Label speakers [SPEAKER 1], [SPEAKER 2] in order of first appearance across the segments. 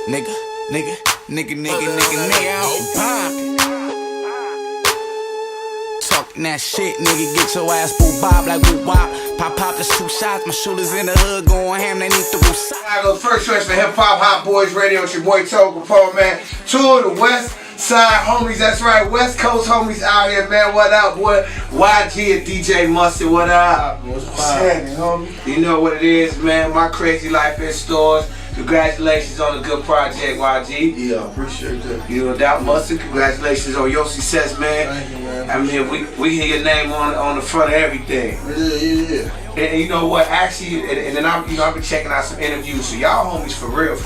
[SPEAKER 1] Nigga, talking that shit, nigga, get your ass boo bob like woo wop. Pop, that's 2 shots, my shooters in the hood going ham, they need the woo side.
[SPEAKER 2] I go first choice for Hip Hop Hot Boys Radio. It's your boy Togo Paul, man. Two of the West Side homies, that's right, West Coast homies out here, man. What up, boy? YG and DJ Mustard, what up?
[SPEAKER 3] What's happening, homie?
[SPEAKER 2] You know what it is, man. My Crazy Life in Stores. Congratulations on a good project, YG.
[SPEAKER 3] Yeah, appreciate that.
[SPEAKER 2] You no doubt, Mustard. Congratulations on your success, man.
[SPEAKER 3] Thank you, man.
[SPEAKER 2] I mean, we hear your name on the front of everything.
[SPEAKER 3] Yeah.
[SPEAKER 2] And you know what? Actually, and then I've been checking out some interviews. So y'all homies for real.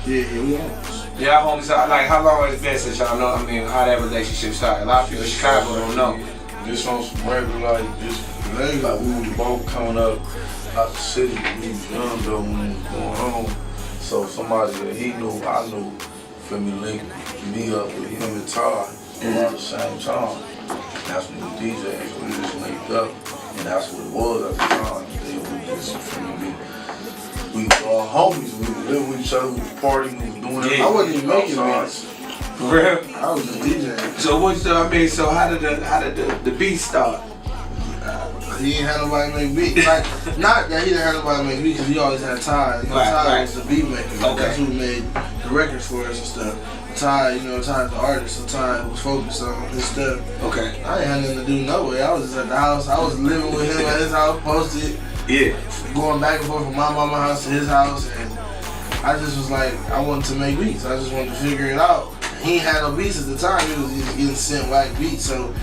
[SPEAKER 3] Yeah, we on.
[SPEAKER 2] Y'all homies, like, how long has it been since y'all know? I mean, how that relationship started? A lot of people in Chicago don't know.
[SPEAKER 3] Just on some regular, like, just like we was both coming up out the city. We was young though when we was going home. So somebody that he knew, I knew, for me linked me up with him and Todd around the same time. That's when we DJs, we just linked up, and that's what it was at the time. Then we just, we all homies, we were living with each other, we was partying, we was doing everything.
[SPEAKER 2] I
[SPEAKER 3] wasn't even making beats.
[SPEAKER 2] For real?
[SPEAKER 3] I was just DJing.
[SPEAKER 2] So what's so how did the beat start?
[SPEAKER 3] He ain't had nobody make beats. Like, not that he didn't have nobody make beats, because he always had Ty. You know, Ty was the beat maker.
[SPEAKER 2] Okay.
[SPEAKER 3] That's who made the records for us and stuff. Ty, Ty's the artist, so Ty was focused on his stuff.
[SPEAKER 2] Okay.
[SPEAKER 3] I ain't had nothing to do no way. I was just at the house. I was living with him at his house, posted.
[SPEAKER 2] Yeah.
[SPEAKER 3] Going back and forth from my mama's house to his house, and I just was like, I wanted to make beats. I just wanted to figure it out. He ain't had no beats at the time. He was just getting sent whack beats, so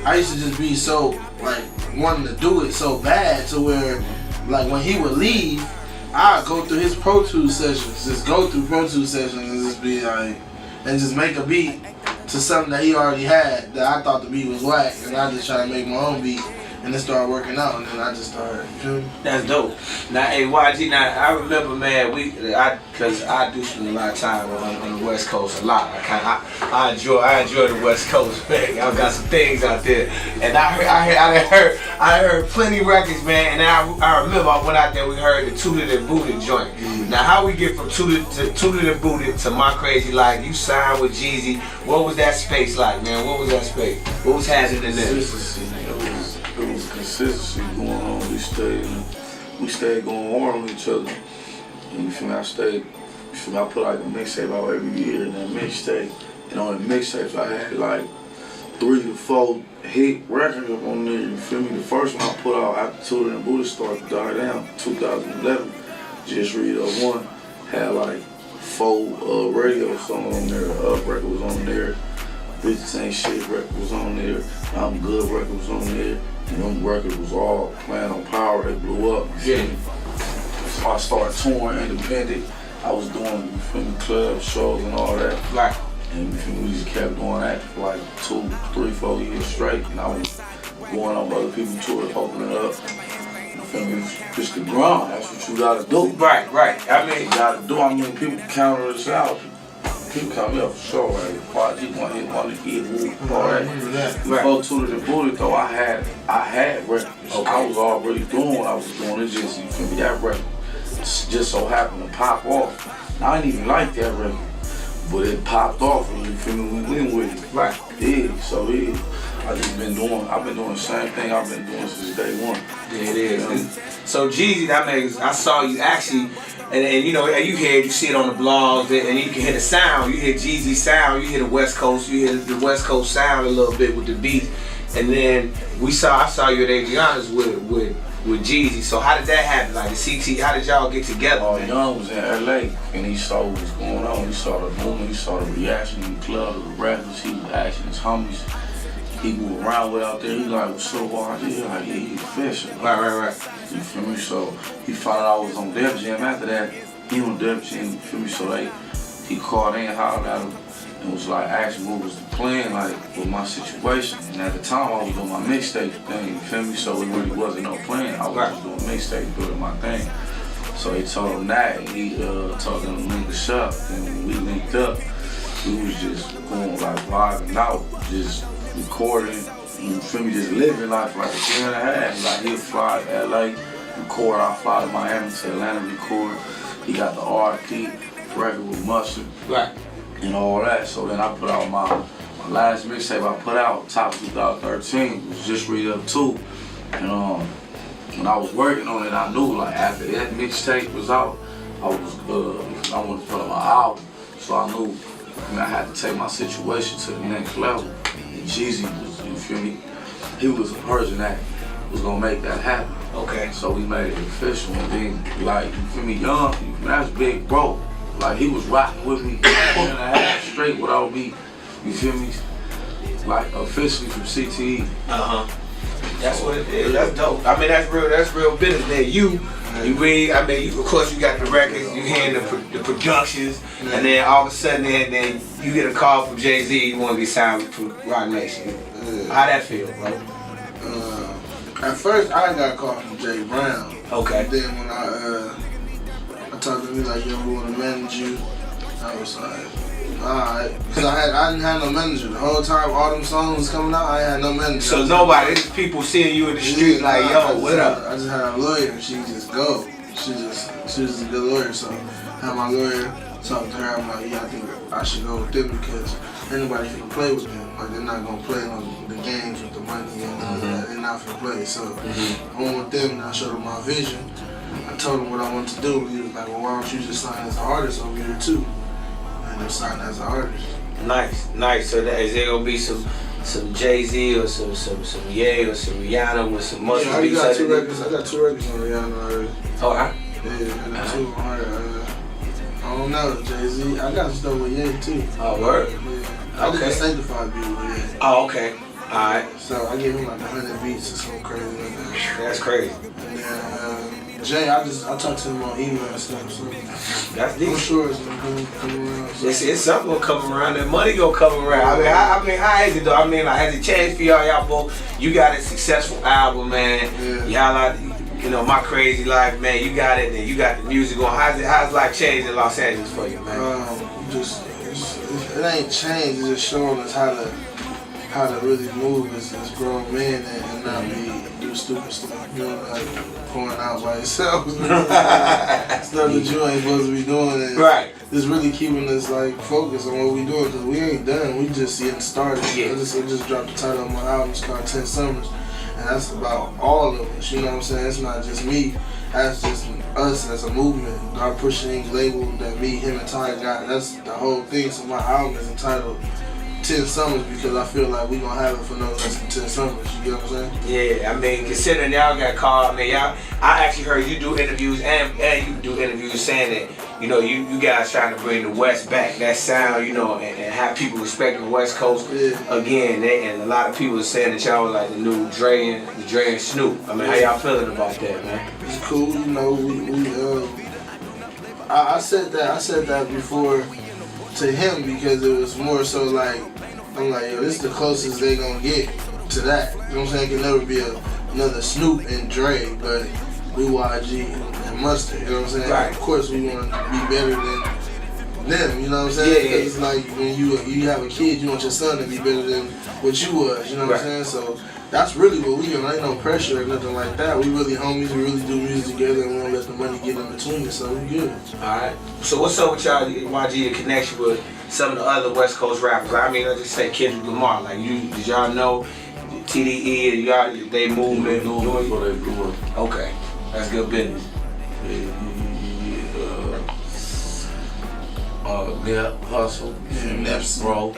[SPEAKER 3] I used to just be so like wanting to do it so bad to where like when he would leave, I'd go through his Pro Tools sessions, just go through Pro Tools sessions and just be like, and just make a beat to something that he already had that I thought the beat was whack, and I just try to make my own beat. And it started working out, and then I just started, you feel me?
[SPEAKER 2] That's dope. Now, hey, YG, I remember, man, because I do spend a lot of time on the West Coast a lot. I enjoy the West Coast, man. Y'all got some things out there. And I heard plenty of records, man, and I remember I went out there, we heard the Tooted and Booted joint. Now, how we get from Tooted and Booted to My Crazy Life? You signed with Jeezy. What was that space like, man? What was that space? What was happening there?
[SPEAKER 3] It was consistency going on. We stayed going hard on each other. And you feel me? I put like a mixtape out every year, and that mixtape, and on the mixtapes I had like 3 to 4 hit records up on there. You feel me? The first one I put out after Tooted and Booted started to die down, 2011. Just Read Up One had like 4 radio songs on there. Up record was on there. Bitches Ain't Shit record was on there. I'm Good record was on there. And them records was all playing on power. It blew up.
[SPEAKER 2] Yeah.
[SPEAKER 3] So I started touring independent. I was doing, you feel me, club shows and all that.
[SPEAKER 2] Right.
[SPEAKER 3] And you feel me, we just kept doing that for like 2, 3, 4 years straight. And I was going on other people's tours, opening up. You feel me? Just the grind. That's what you gotta do.
[SPEAKER 2] Right. I mean,
[SPEAKER 3] you gotta do. I mean, people counter us out. People count me up for sure, right? YG one hit, all that. Before Tooted and Booted though, I had records. Okay. I was already doing what I was doing. It just, you feel me, that record just so happened to pop off. I didn't even like that record, but it popped off and you feel me, we went with it.
[SPEAKER 2] Right.
[SPEAKER 3] Yeah, so yeah. I've been doing the same thing I've been doing since day one.
[SPEAKER 2] Yeah, it is. So Jeezy, I saw you actually, and you see it on the blogs, and you can hear the sound. You hear Jeezy's sound, you hear the West Coast, you hear the West Coast sound a little bit with the beats. And then I saw you at Adriana's with Jeezy. So how did that happen? Like the CT, how did y'all get together?
[SPEAKER 3] Oh, Young was in LA and he saw what was going on. He saw the movement, he saw the reaction in the club, the rappers, he was asking his homies. He moved around with out there, he like, what's so hard? He like, yeah, he official.
[SPEAKER 2] Right.
[SPEAKER 3] You feel me? So he found out I was on Def Jam after that. He on Def Jam, you feel me? So he called in, hollered at him, and was like, asked me what was the plan, like, with my situation. And at the time, I was doing my mixtape thing, you feel me? So it really wasn't no plan. I was just doing mixtape, doing my thing. So he told him that, and he told him to link us up, and when we linked up, we was just going like vibing out, just recording, you feel me, just living life like a year and a half. Like he'll fly to LA, record, I'll fly to Miami to Atlanta, record. He got the RP, record with Mustard
[SPEAKER 2] Right.
[SPEAKER 3] and all that. So then I put out my last mixtape I put out, top of 2013, was Just Read Up 2. And when I was working on it, I knew like after that mixtape was out, I wanted to put out my album. So I knew I had to take my situation to the next level. And Jeezy was, you feel me? He was the person that was gonna make that happen.
[SPEAKER 2] Okay.
[SPEAKER 3] So we made it official, and then like, you feel me, Young, that's Big Bro. Like he was rocking with me 4.5 straight without me, you feel me? Like officially from CTE.
[SPEAKER 2] That's what it is. That's dope. I mean, that's real business. Then you read. I mean, of course, you got the records. You hearing the productions, and then all of a sudden, then you get a call from Jay-Z. You want to be signed to Roc Nation. How that feel, bro?
[SPEAKER 4] At first, I got a call from Jay Brown.
[SPEAKER 2] Okay.
[SPEAKER 4] And then when I talked to him, like, yo, we want to manage you. I was like, alright. Because I didn't have no manager. The whole time all them songs was coming out, I had no manager.
[SPEAKER 2] So nobody, it's just people seeing you in the street like, yo, what up?
[SPEAKER 4] I just had a lawyer and she just go. She was a good lawyer, so I had my lawyer talk to her. I'm like, yeah, I think I should go with them because anybody can play with them. Like, they're not gonna play on the games with the money and all that. They're not gonna play. So I went with them and I showed them my vision. I told them what I wanted to do. He was like, well, why don't you just sign as an artist over here too? And they signed as an artist.
[SPEAKER 2] Nice. So is there gonna be some Jay-Z or some Ye or some Rihanna with some Mustard?
[SPEAKER 4] Yeah, I already got 2 records. I got 2 records on Rihanna already.
[SPEAKER 2] Oh, huh?
[SPEAKER 4] Yeah, I got 2 on her. I don't know, Jay-Z. I got stuff with Ye too.
[SPEAKER 2] Oh, word?
[SPEAKER 4] Yeah. I did
[SPEAKER 2] Okay.
[SPEAKER 4] the Sanctified beat with Ye.
[SPEAKER 2] Oh, okay. Alright.
[SPEAKER 4] So I gave him like 100 beats or something crazy like that.
[SPEAKER 2] That's crazy.
[SPEAKER 4] And then Jay, I talked to him on email and stuff, so
[SPEAKER 2] That's
[SPEAKER 4] I'm
[SPEAKER 2] decent.
[SPEAKER 4] sure it's gonna come around. So.
[SPEAKER 2] It's something gonna come around. That money gonna come around. I mean, how is it though? I mean, like, has it changed for y'all both? You got a successful album, man.
[SPEAKER 4] Yeah.
[SPEAKER 2] Y'all like, you know, My Crazy Life, man. You got it, and you got the music going. How's life changed in Los Angeles for you, man?
[SPEAKER 4] It ain't changed. It's just showing us how to really move as grown men and not do stupid stuff. You know, like pouring out by yourself. Stuff that you ain't supposed to be doing. And
[SPEAKER 2] Right.
[SPEAKER 4] It's really keeping us like focused on what we doing because we ain't done. We just getting started.
[SPEAKER 2] Yeah.
[SPEAKER 4] I just dropped the title of my album. It's called 10 Summers. And that's about all of us. You know what I'm saying? It's not just me. That's just us as a movement. Our Pushing Ink label that me, him, and Ty got. That's the whole thing. So my album is entitled 10 Summers because I feel like we gonna have it for no less than 10 summers. You get what I'm saying?
[SPEAKER 2] Yeah, I mean, considering y'all got called, I mean, I actually heard you do interviews and you do interviews saying that, you know, you guys trying to bring the West back, that sound, you know, and have people respecting the West Coast again. And a lot of people are saying that y'all was like the new Dre and Snoop. I mean, how y'all feeling about that, man?
[SPEAKER 4] It's cool, you know. I said that before to him because it was more so like I'm like, yo, this is the closest they gonna get to that. You know what I'm saying? It can never be another Snoop and Dre, but we YG and Mustard. You know what I'm saying?
[SPEAKER 2] Right.
[SPEAKER 4] Of course, we want to be better than them. You know what I'm saying?
[SPEAKER 2] Yeah.
[SPEAKER 4] Because it's like when you have a kid, you want your son to be better than what you was. You know what
[SPEAKER 2] Right.
[SPEAKER 4] I'm saying? So that's really what we do. Ain't no pressure or nothing like that. We really homies. We really do music together, and we don't let the money get in between us. So we good.
[SPEAKER 2] Alright. So what's up with y'all, YG, the connection with some of the other West Coast rappers? I mean, let's just say Kendrick Lamar. Like, did y'all know TDE and y'all, they movement?
[SPEAKER 3] Knew him before they blew up.
[SPEAKER 2] Okay. That's good business.
[SPEAKER 3] Yeah, Hustle,
[SPEAKER 4] Nipsey.
[SPEAKER 3] Bro,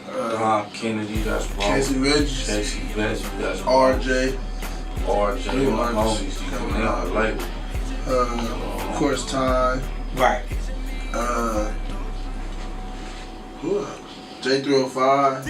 [SPEAKER 3] Don Kennedy, that's Bro.
[SPEAKER 4] Casey Regis,
[SPEAKER 3] Casey Regis, that's
[SPEAKER 4] RJ,
[SPEAKER 3] RJ,
[SPEAKER 4] New
[SPEAKER 3] my
[SPEAKER 4] artists
[SPEAKER 3] homies, you
[SPEAKER 4] coming
[SPEAKER 3] coming out label.
[SPEAKER 4] of course Ty,
[SPEAKER 2] Right.
[SPEAKER 4] who else? J305.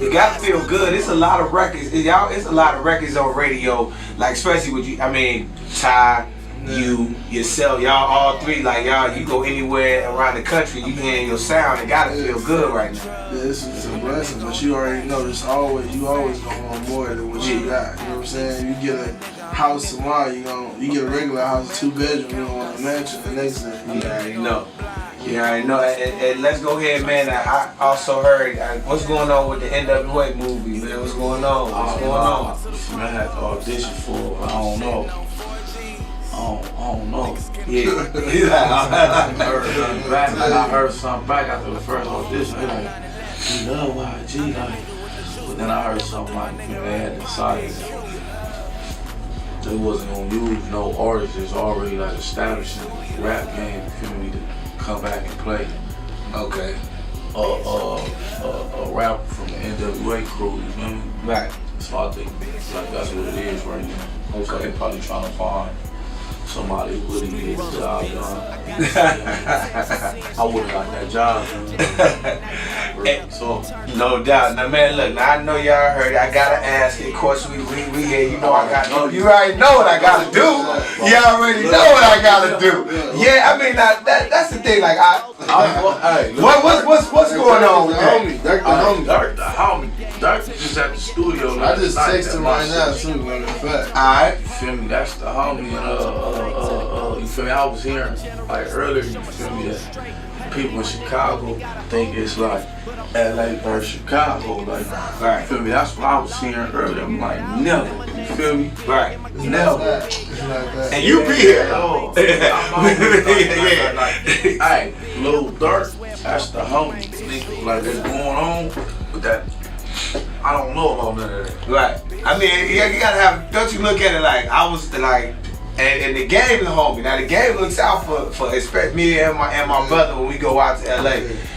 [SPEAKER 2] You gotta feel good. It's a lot of records. It's a lot of records on radio. Like, especially with you, I mean, Ty, you, yourself, y'all all three, like y'all, you go anywhere around the country, you hearing your sound, it gotta feel good right now.
[SPEAKER 4] Yeah, this is a blessing, but you already know you always gonna want more than what you got. You know what I'm saying? You get a house tomorrow, you get a regular house, 2 bedroom, you don't want a mansion the next day.
[SPEAKER 2] You already know. You already know. And let's go ahead, man. I also heard what's going on with the NWA movie, man. What's going on? What's going on?
[SPEAKER 3] I had to audition for, I don't know don't know.
[SPEAKER 2] Yeah. He's like,
[SPEAKER 3] I heard something back after the first audition. They like, we love YG, like. But then I heard something like, they had decided they wasn't gonna use no artists that's already like established in the rap game, you feel me, to come back and play.
[SPEAKER 2] okay.
[SPEAKER 3] A rapper from the NWA crew, you feel me?
[SPEAKER 2] Right.
[SPEAKER 3] So I think like that's what it is right now.
[SPEAKER 2] Okay.
[SPEAKER 3] So they probably trying to find somebody who really get the job done. I would've got that job done. So
[SPEAKER 2] No doubt. Now, man, look. Now I know y'all heard it. I gotta ask it. Of course, we here. You know I got. You already know what I gotta do. You already know what I gotta do. Yeah, I mean that's the thing. Like what's going on with that?
[SPEAKER 4] Dirk the homie.
[SPEAKER 3] Dirk just at the studio.
[SPEAKER 4] I just texted him right now too, man. In fact.
[SPEAKER 2] Alright.
[SPEAKER 3] You feel me? That's the homie. You feel me? I was hearing like earlier. You feel me? That people in Chicago think it's like LA versus Chicago. Like,
[SPEAKER 2] Right.
[SPEAKER 3] you feel me? That's what I was hearing earlier. I'm like, never. You feel me?
[SPEAKER 2] Right.
[SPEAKER 3] Never.
[SPEAKER 4] It's like that.
[SPEAKER 2] And you be here.
[SPEAKER 3] Oh, Hey, Lil Durk, that's the homie. Nigga, like what's going on with that? I don't know about none of that.
[SPEAKER 2] Right. I mean, yeah, you gotta have. Don't you look at it like I was like, and the game is homie. Now the game looks out for especially me and my brother when we go out to LA.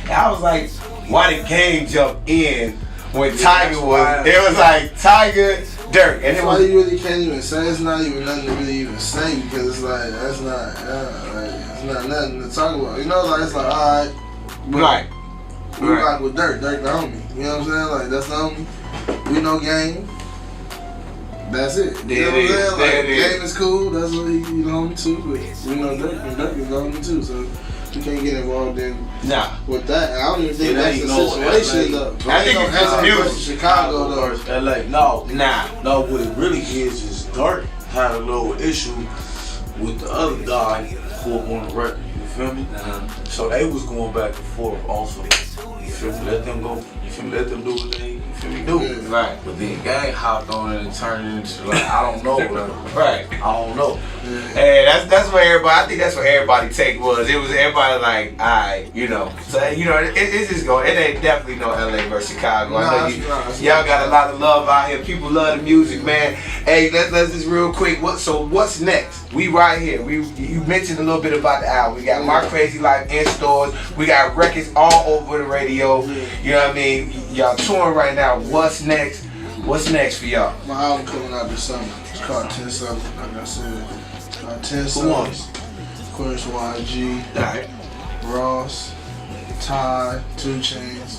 [SPEAKER 2] And I was like, why the game jump in when Tiger was? It was like Tiger, Dirk, and it
[SPEAKER 4] That's why
[SPEAKER 2] was.
[SPEAKER 4] you really can't even say. It's not even nothing to really even say because it's like that's not. It's not nothing to talk about. You know, like it's like alright.
[SPEAKER 2] Right.
[SPEAKER 4] We
[SPEAKER 2] Right.
[SPEAKER 4] rock with Dirk the homie. You know what I'm saying? Like that's the homie. We know game. That's it. You know what I'm saying? Like game is cool. That's what he know homie too. But we know Dirk and Dirk is the homie too. So we can't get involved in
[SPEAKER 2] Nah.
[SPEAKER 4] with that. I don't even think
[SPEAKER 3] Yeah,
[SPEAKER 4] that's
[SPEAKER 3] you
[SPEAKER 4] the
[SPEAKER 3] know,
[SPEAKER 4] situation
[SPEAKER 3] LA.
[SPEAKER 4] though.
[SPEAKER 2] I think it's just music.
[SPEAKER 4] Chicago though.
[SPEAKER 3] versus LA. No,
[SPEAKER 2] Nah.
[SPEAKER 3] no. What it really is Dirk had a little issue with the other guy who on the record. You feel me? So they was going back and forth also. You feel me? Let them go. You feel me? Let them do what they. You feel me? Do.
[SPEAKER 4] Yeah.
[SPEAKER 2] Right.
[SPEAKER 3] But then gang hopped on it and turned it into like I don't know. Like,
[SPEAKER 2] Right.
[SPEAKER 3] I don't know.
[SPEAKER 2] Hey, that's what everybody. I think that's what everybody take was. It was everybody like, alright, you know. So you know, it's just going. It ain't definitely no LA versus Chicago. I know y'all got a lot of love out here. People love the music, man. Hey, let's just real quick. What's next? We right here. You mentioned a little bit about the album. We got My Crazy Life in stores. We got records all over the radio. You know what I mean? Y'all touring right now. What's next? What's next for y'all?
[SPEAKER 4] My album coming out this summer. It's called 10 something. Like I said, 10
[SPEAKER 3] Who won?
[SPEAKER 4] songs. Of course, YG,
[SPEAKER 2] Alright.
[SPEAKER 4] Ross, Ty, 2 Chainz.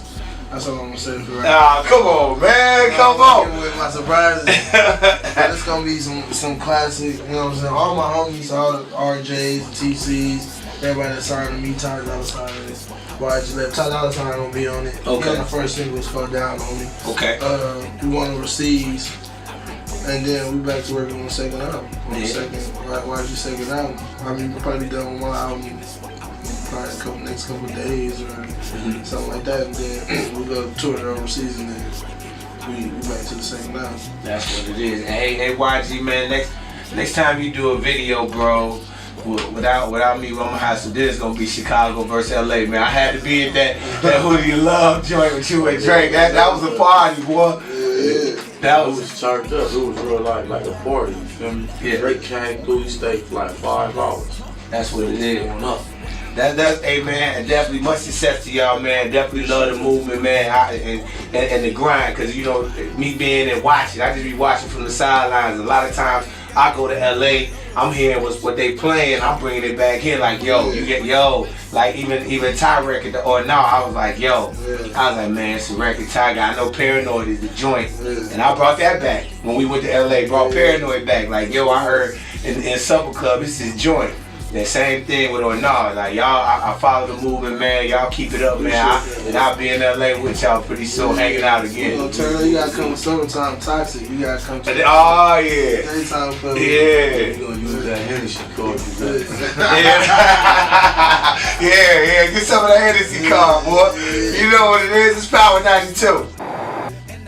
[SPEAKER 4] That's all I'm gonna say for right now.
[SPEAKER 2] Ah, come on, man. Come on.
[SPEAKER 4] With my surprises. But it's gonna be some classic, you know what I'm saying? All my homies, all the RJs, TCs, everybody that signed to me, Ty Dolla Sign is YG Left. Ty Dolla Sign gonna be on it.
[SPEAKER 2] Okay.
[SPEAKER 4] You know, the first single was called Down on Me.
[SPEAKER 2] Okay.
[SPEAKER 4] We won overseas. And then we back to working on the second album. On the
[SPEAKER 2] Yeah.
[SPEAKER 4] second YG second album. I mean, we'll probably be done with one album probably next couple of days or something like that. And then we'll go tour it overseas and then we back to the second album.
[SPEAKER 2] That's what it is. And hey, YG, man, next time you do a video, bro, without me, I'm gonna have some. This is gonna be Chicago versus LA, man. I had to be at that Who Do You Love joint with you and Drake. That was a party, boy.
[SPEAKER 4] Yeah.
[SPEAKER 2] That
[SPEAKER 3] It
[SPEAKER 2] was.
[SPEAKER 3] was turned up. It was real like a party. You feel me?
[SPEAKER 2] Yeah.
[SPEAKER 3] Drake came through. He stayed for like 5 hours.
[SPEAKER 2] That's what it is.
[SPEAKER 3] Going up.
[SPEAKER 2] That's hey man, and definitely much success to y'all, man. Definitely love the movement, man, and the grind, cause you know me being and watching, I just be watching from the sidelines. A lot of times I go to LA, I'm hearing what they playing, I'm bringing it back here, like yo, you get like even Ty record or no, I was like yo, I was like man, it's a record Ty got. I know Paranoid is the joint, and I brought that back when we went to LA. Brought Paranoid back, like yo, I heard in Supper Club, it's his joint. That same thing with Ornard, like y'all, I follow the movement, man. Y'all keep it up, man. And I'll be in LA with y'all pretty soon, hanging out
[SPEAKER 4] You
[SPEAKER 2] again.
[SPEAKER 4] know, Turner, you gotta come summertime toxic. You gotta come to
[SPEAKER 2] Oh yeah,
[SPEAKER 4] daytime for
[SPEAKER 2] yeah,
[SPEAKER 3] You gonna use that Hennessy card you got.
[SPEAKER 2] yeah. Get some of that Hennessy car, boy. You know what it is? It's Power 92.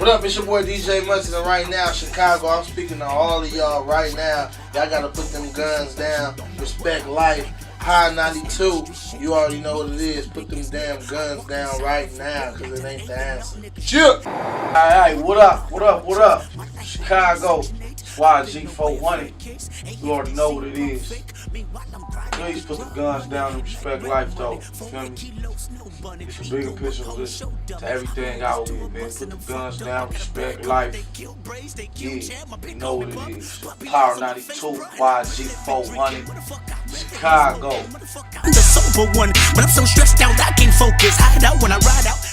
[SPEAKER 4] What up, it's your boy DJ Mustard, and right now, Chicago, I'm speaking to all of y'all right now. Y'all gotta put them guns down, respect life. High 92, you already know what it is. Put them damn guns down right now, cause it ain't the answer. Chill! Alright, what up, what up, what up? Chicago, YG 400. You already know what it is. Please put the guns down and respect life, though. Feel me? It's a bigger picture of this to everything out here, man. Put the guns down, respect life. Yeah, you know what it is. Power 92, YG 400, Chicago.
[SPEAKER 5] I'm the sober one, but I'm so stressed out I can't focus. Hide out when I ride out.